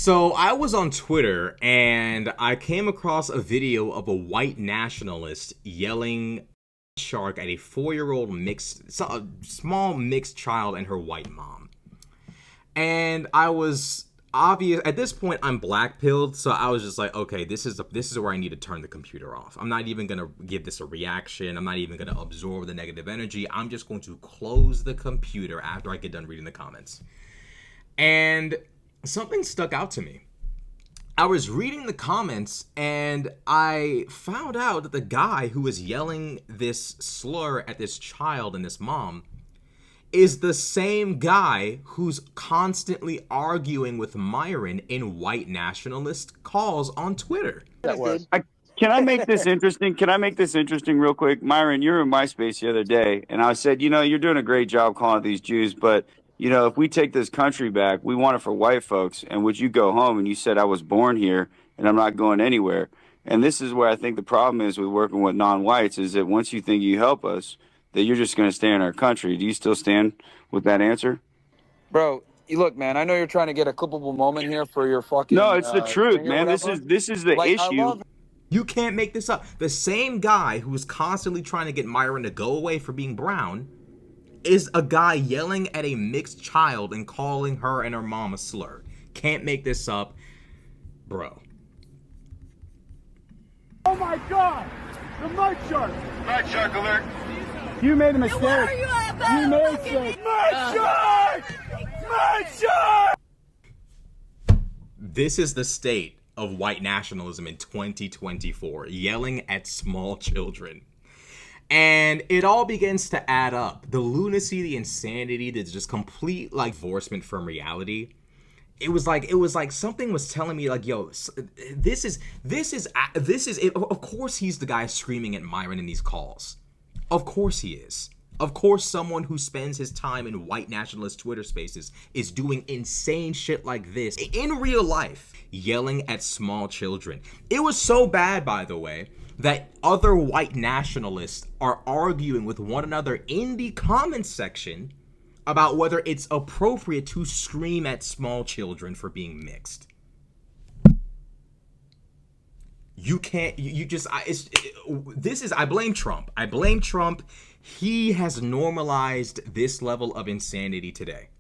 So I was on Twitter and I came across a video of a white nationalist yelling shark at a 4-year-old a small mixed child and her white mom. And I was obvious at this point. I'm black pilled, so I was just like, okay, this is where I need to turn the computer off. I'm not even gonna give this a reaction. I'm not even gonna absorb the negative energy. I'm just going to close the computer after I get done reading the comments. And something stuck out to me. I was reading the comments and I found out that the guy who was yelling this slur at this child and this mom is the same guy who's constantly arguing with Myron in white nationalist calls on Twitter. Can I make this interesting? Can I make this interesting real quick? Myron, you were in my space the other day, and I said, you're doing a great job calling it these Jews, but, if we take this country back, we want it for white folks. And would you go home and you said, I was born here and I'm not going anywhere. And this is where I think the problem is with working with non-whites is that once you think you help us, that you're just going to stay in our country. Do you still stand with that answer? Bro, look, man, I know you're trying to get a clippable moment here for your fucking... No, it's the truth, man. This is the issue. You can't make this up. The same guy who is constantly trying to get Myron to go away for being brown is a guy yelling at a mixed child and calling her and her mom a slur. Can't make this up, bro. Oh my God! The mud shark! Mud shark alert! You made a mistake. Why are you You made a mistake. Mud shark! Mud shark! This is the state of white nationalism in 2024, yelling at small children. And it all begins to add up. The lunacy, the insanity, the just complete divorcement from reality. It was like something was telling me yo, this is it. Of course he's the guy screaming at Myron in these calls. Of course he is. Of course someone who spends his time in white nationalist Twitter spaces is doing insane shit like this in real life, yelling at small children. It was so bad, by the way, that other white nationalists are arguing with one another in the comments section about whether it's appropriate to scream at small children for being mixed. You can't, I blame Trump. I blame Trump. He has normalized this level of insanity today.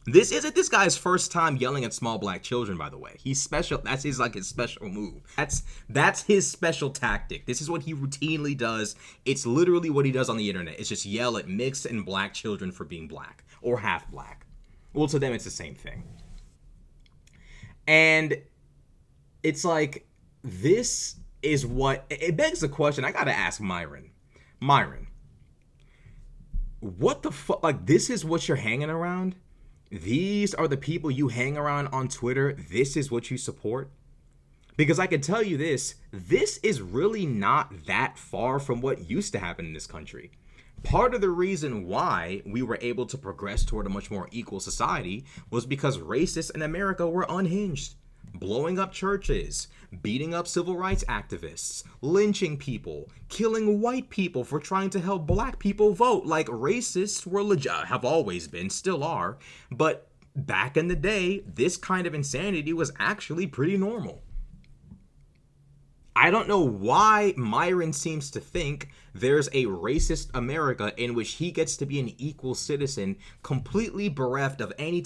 This isn't this guy's first time yelling at small black children, by the way. He's special. That's his special move. That's his special tactic. This is what he routinely does. It's literally what he does on the internet. It's just yell at mixed and black children for being black or half black. Well, to them, it's the same thing. And it's like, this is what, it begs the question. I gotta ask Myron, what the fuck? This is what you're hanging around? These are the people you hang around on Twitter. This is what you support? Because I can tell you this is really not that far from what used to happen in this country. Part of the reason why we were able to progress toward a much more equal society was because racists in America were unhinged. Blowing up churches, beating up civil rights activists, lynching people, killing white people for trying to help black people vote. Racists were have always been, still are, but back in the day, this kind of insanity was actually pretty normal. I don't know why Myron seems to think there's a racist America in which he gets to be an equal citizen, completely bereft of any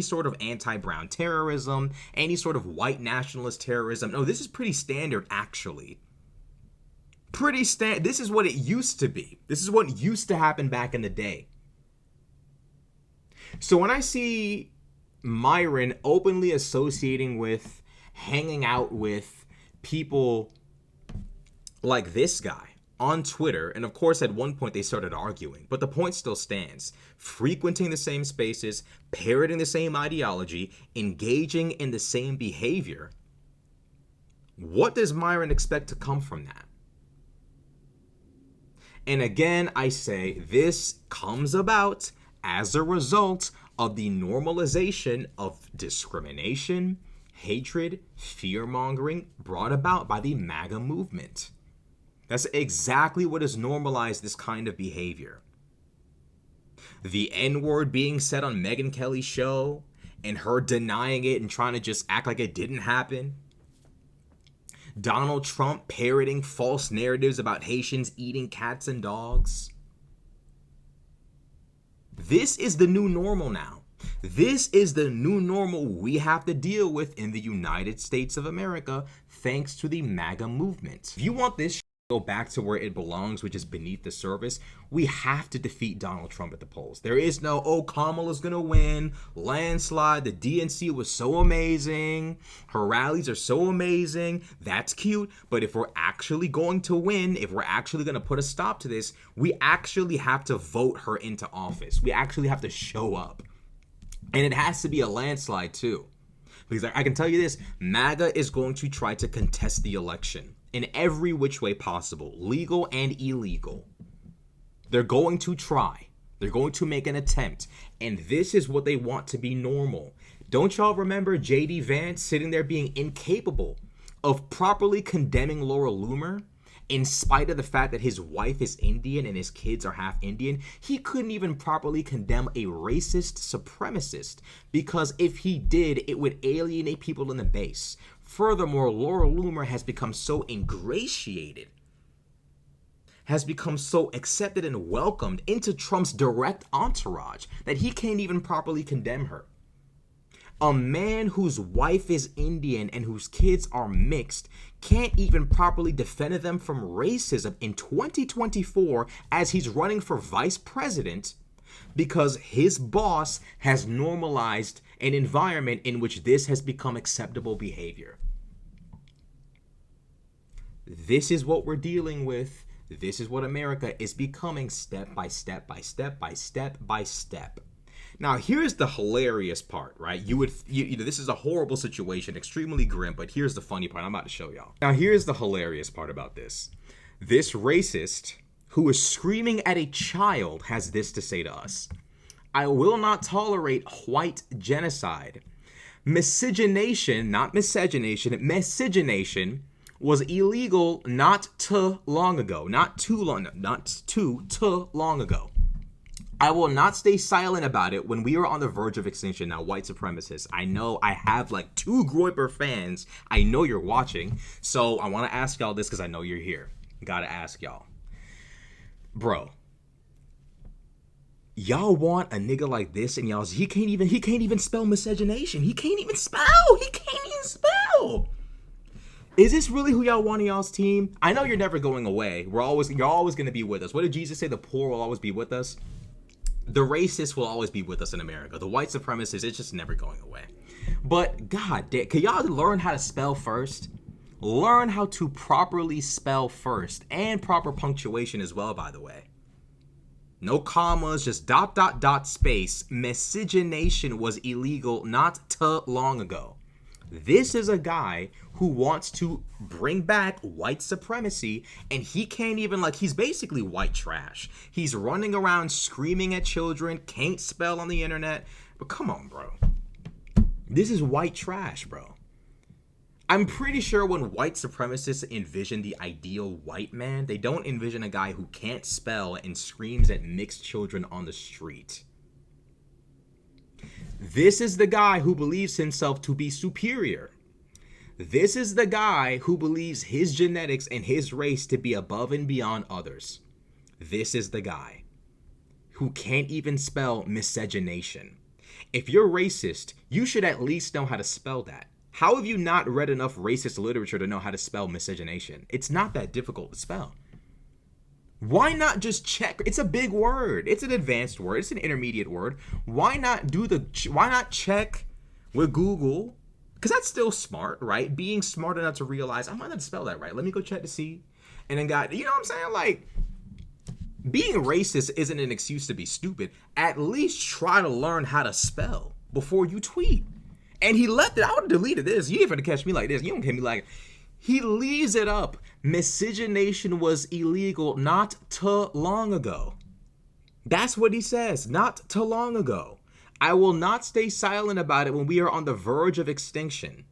sort of anti-brown terrorism, any sort of white nationalist terrorism. No, this is pretty standard, actually. This is what it used to be. This is what used to happen back in the day. So when I see Myron openly associating with, hanging out with people like this guy on Twitter, and of course at one point they started arguing, but the point still stands. Frequenting the same spaces, parroting the same ideology, engaging in the same behavior. What does Myron expect to come from that? And again, I say this comes about as a result of the normalization of discrimination, hatred, fear-mongering brought about by the MAGA movement. That's exactly what has normalized this kind of behavior. The N-word being said on Megyn Kelly's show, and her denying it and trying to just act like it didn't happen. Donald Trump parroting false narratives about Haitians eating cats and dogs. This is the new normal now. This is the new normal we have to deal with in the United States of America, thanks to the MAGA movement. If you want this to go back to where it belongs, which is beneath the surface, we have to defeat Donald Trump at the polls. There is no, oh, Kamala's gonna win, landslide, the DNC was so amazing, her rallies are so amazing, that's cute, but if we're actually going to win, if we're actually gonna put a stop to this, we actually have to vote her into office. We actually have to show up. And it has to be a landslide too. Because I can tell you this, MAGA is going to try to contest the election in every which way possible, legal and illegal. They're going to try. They're going to make an attempt. And this is what they want to be normal. Don't y'all remember J.D. Vance sitting there being incapable of properly condemning Laura Loomer? In spite of the fact that his wife is Indian and his kids are half Indian, he couldn't even properly condemn a racist supremacist because if he did, it would alienate people in the base. Furthermore, Laura Loomer has become so ingratiated, has become so accepted and welcomed into Trump's direct entourage that he can't even properly condemn her. A man whose wife is Indian and whose kids are mixed can't even properly defend them from racism in 2024 as he's running for vice president because his boss has normalized an environment in which this has become acceptable behavior. This is what we're dealing with. This is what America is becoming step by step by step by step by step. Now, here's the hilarious part, right? You know, this is a horrible situation, extremely grim, but here's the funny part I'm about to show y'all. Now, here's the hilarious part about this. This racist who is screaming at a child has this to say to us. I will not tolerate white genocide. Miscegenation, not miscegenation, miscegenation was illegal not too long ago. Not too long ago. I will not stay silent about it when we are on the verge of extinction. Now, white supremacists, I know I have like 2 Groyper fans. I know you're watching. So I want to ask y'all this because I know you're here. Gotta ask y'all. Bro, y'all want a nigga like this and y'all's, he can't even spell miscegenation. He can't even spell. Is this really who y'all want on y'all's team? I know you're never going away. You're always going to be with us. What did Jesus say? The poor will always be with us. The racists will always be with us in America. The white supremacists, it's just never going away. But god damn, can y'all learn how to spell first? Learn how to properly spell first, and proper punctuation as well, by the way. No commas, just ... space. Miscegenation was illegal not too long ago. This is a guy who wants to bring back white supremacy, and he can't even, like, he's basically white trash. He's running around screaming at children, can't spell on the internet. But come on, bro. This is white trash, bro. I'm pretty sure when white supremacists envision the ideal white man, they don't envision a guy who can't spell and screams at mixed children on the street. This is the guy who believes himself to be superior. This is the guy who believes his genetics and his race to be above and beyond others. This is the guy who can't even spell miscegenation. If you're racist, you should at least know how to spell that. How have you not read enough racist literature to know how to spell miscegenation? It's not that difficult to spell. Why not just check? It's a big word. It's an advanced word. It's an intermediate word. Why not check with Google? Because that's still smart, right? Being smart enough to realize, I might not spell that right. Let me go check to see. And then you know what I'm saying? Like, being racist isn't an excuse to be stupid. At least try to learn how to spell before you tweet. And he left it. I would have deleted this. You ain't gonna catch me like this. You don't catch me like... He leaves it up. Miscegenation was illegal not too long ago. That's what he says. Not too long ago. I will not stay silent about it when we are on the verge of extinction.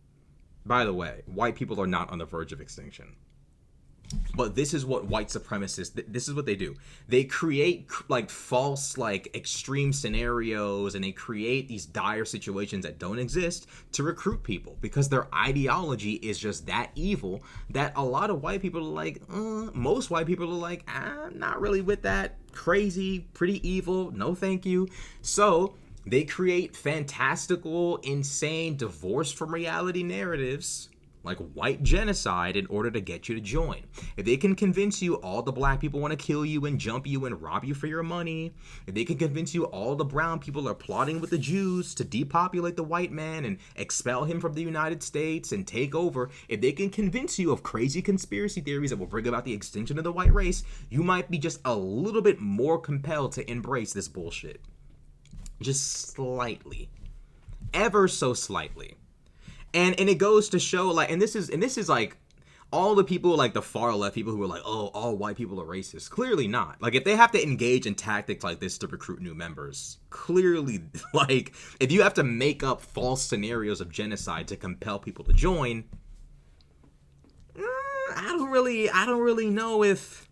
By the way, white people are not on the verge of extinction. But this is what white supremacists, this is what they do. They create like false, like extreme scenarios, and they create these dire situations that don't exist to recruit people because their ideology is just that evil that a lot of white people are like, most white people are like, I'm not really with that. Crazy, pretty evil. No, thank you. So they create fantastical, insane, divorced from reality narratives like white genocide in order to get you to join. If they can convince you all the black people want to kill you and jump you and rob you for your money, if they can convince you all the brown people are plotting with the Jews to depopulate the white man and expel him from the United States and take over, if they can convince you of crazy conspiracy theories that will bring about the extinction of the white race, you might be just a little bit more compelled to embrace this bullshit. Just slightly. Ever so slightly. And it goes to show, like, and this is like all the people, like the far left people who are like, oh, all white people are racist. Clearly not. Like, if they have to engage in tactics like this to recruit new members, clearly, like, if you have to make up false scenarios of genocide to compel people to join, I don't really know if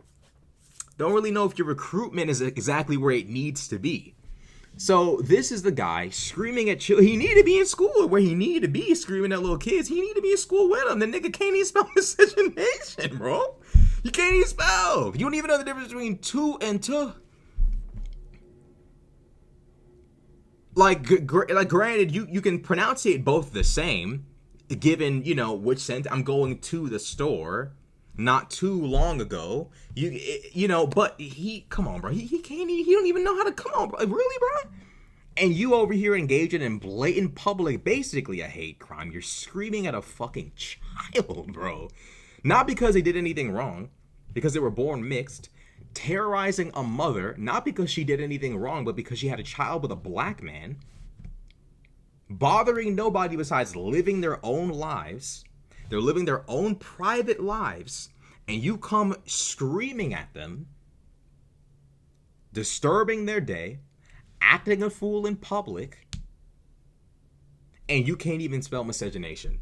your recruitment is exactly where it needs to be. So this is the guy screaming at children. He needed to be in school where he needed to be, screaming at little kids. He needed to be in school with them. The nigga can't even spell miscegenation, bro. You can't even spell. You don't even know the difference between two and two. Like granted, you can pronunciate both the same, given, you know, which sentence. I'm going to the store not too long ago. You know, but come on, bro. He can't. He don't even know how to. Come on, bro. Really, bro. And you over here engaging in blatant public, basically a hate crime. You're screaming at a fucking child, bro. Not because they did anything wrong, because they were born mixed. Terrorizing a mother, not because she did anything wrong, but because she had a child with a black man. Bothering nobody besides living their own lives. They're living their own private lives, and you come screaming at them, disturbing their day, acting a fool in public, and you can't even spell miscegenation.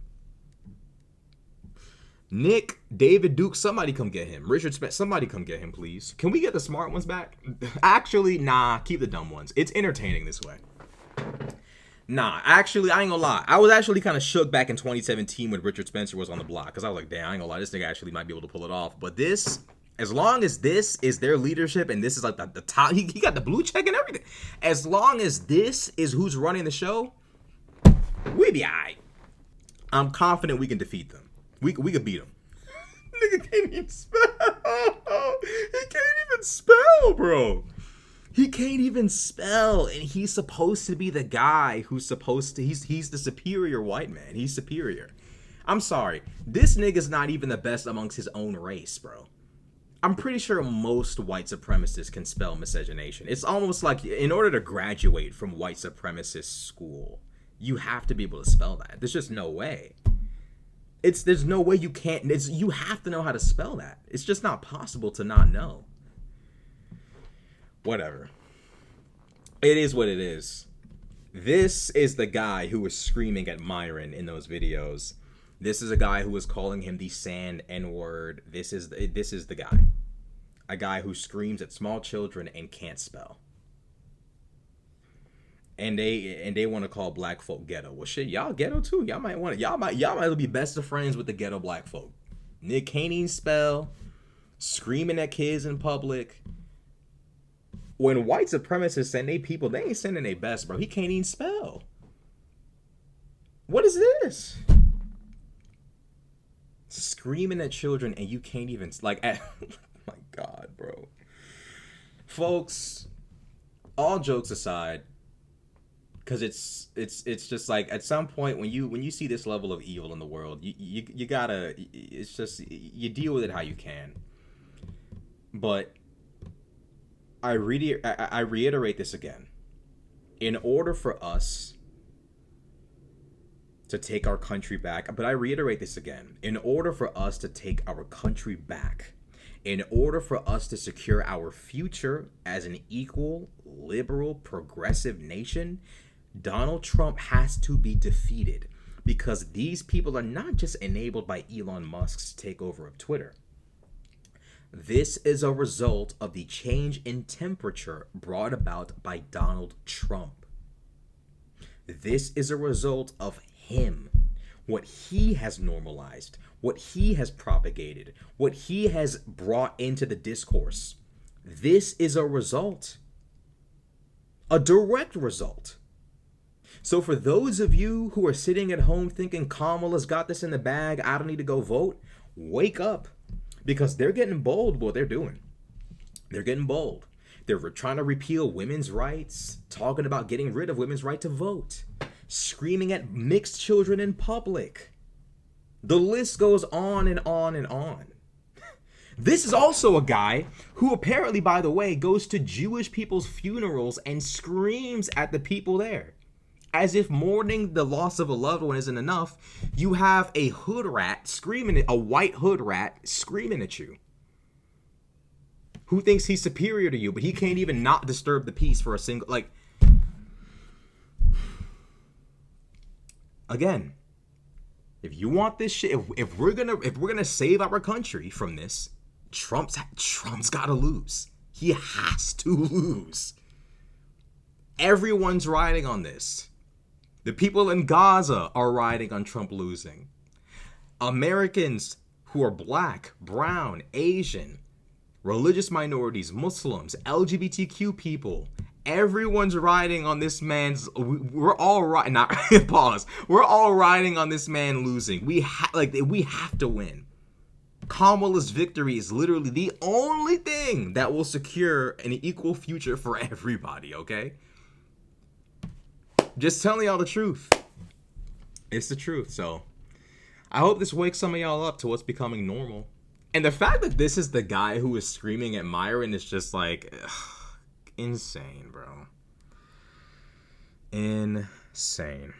Nick, David Duke, somebody come get him. Richard Smith, somebody come get him, please. Can we get the smart ones back? Actually, nah, keep the dumb ones. It's entertaining this way. Nah, actually, I ain't gonna lie. I was actually kind of shook back in 2017 when Richard Spencer was on the block, because I was like, damn, I ain't gonna lie, this nigga actually might be able to pull it off. But this, as long as this is their leadership, and this is like the top, he got the blue check and everything. As long as this is who's running the show, we be alright. I'm confident we can defeat them. We could beat them. Nigga can't even spell. He can't even spell, bro. He can't even spell, and he's supposed to be the guy who's supposed to, he's the superior white man. He's superior. I'm sorry. This nigga's not even the best amongst his own race, bro. I'm pretty sure most white supremacists can spell miscegenation. It's almost like in order to graduate from white supremacist school, you have to be able to spell that. There's just no way. There's no way you can't, you have to know how to spell that. It's just not possible to not know. Whatever. It is what it is. This is the guy who was screaming at Myron in those videos. This is a guy who was calling him the sand N-word. This is the guy. A guy who screams at small children and can't spell. And they want to call black folk ghetto. Well, shit, y'all ghetto too. Y'all might be best of friends with the ghetto black folk. Nick can't even spell, screaming at kids in public. When white supremacists send their people, they ain't sending their best, bro. He can't even spell. What is this? Screaming at children and you can't even, like, oh my God, bro. Folks, all jokes aside, because it's just like at some point when you see this level of evil in the world, you gotta, it's just, you deal with it how you can. But I reiterate this again. In order for us to take our country back, but I reiterate this again. In order for us to take our country back, in order for us to secure our future as an equal, liberal, progressive nation, Donald Trump has to be defeated, because these people are not just enabled by Elon Musk's takeover of Twitter. This is a result of the change in temperature brought about by Donald Trump. This is a result of him, what he has normalized, what he has propagated, what he has brought into the discourse. This is a result, a direct result. So for those of you who are sitting at home thinking Kamala's got this in the bag, I don't need to go vote, wake up, because they're getting bold what they're doing. They're getting bold. They're trying to repeal women's rights, talking about getting rid of women's right to vote, screaming at mixed children in public. The list goes on and on and on. This is also a guy who apparently, by the way, goes to Jewish people's funerals and screams at the people there. As if mourning the loss of a loved one isn't enough, you have a hood rat screaming, a white hood rat screaming at you. Who thinks he's superior to you, but he can't even not disturb the peace for a single, like, again, if you want this shit, if we're gonna save our country from this, Trump's got to lose. He has to lose. Everyone's riding on this. The people in Gaza are riding on Trump losing. Americans who are black, brown, Asian, religious minorities, Muslims, LGBTQ people, everyone's riding on this man's. We're all riding. Not pause. We're all riding on this man losing. We have to win. Kamala's victory is literally the only thing that will secure an equal future for everybody. Okay. Just telling y'all the truth. It's the truth. So I hope this wakes some of y'all up to what's becoming normal. And the fact that this is the guy who is screaming at Myron is just like insane, bro. Insane.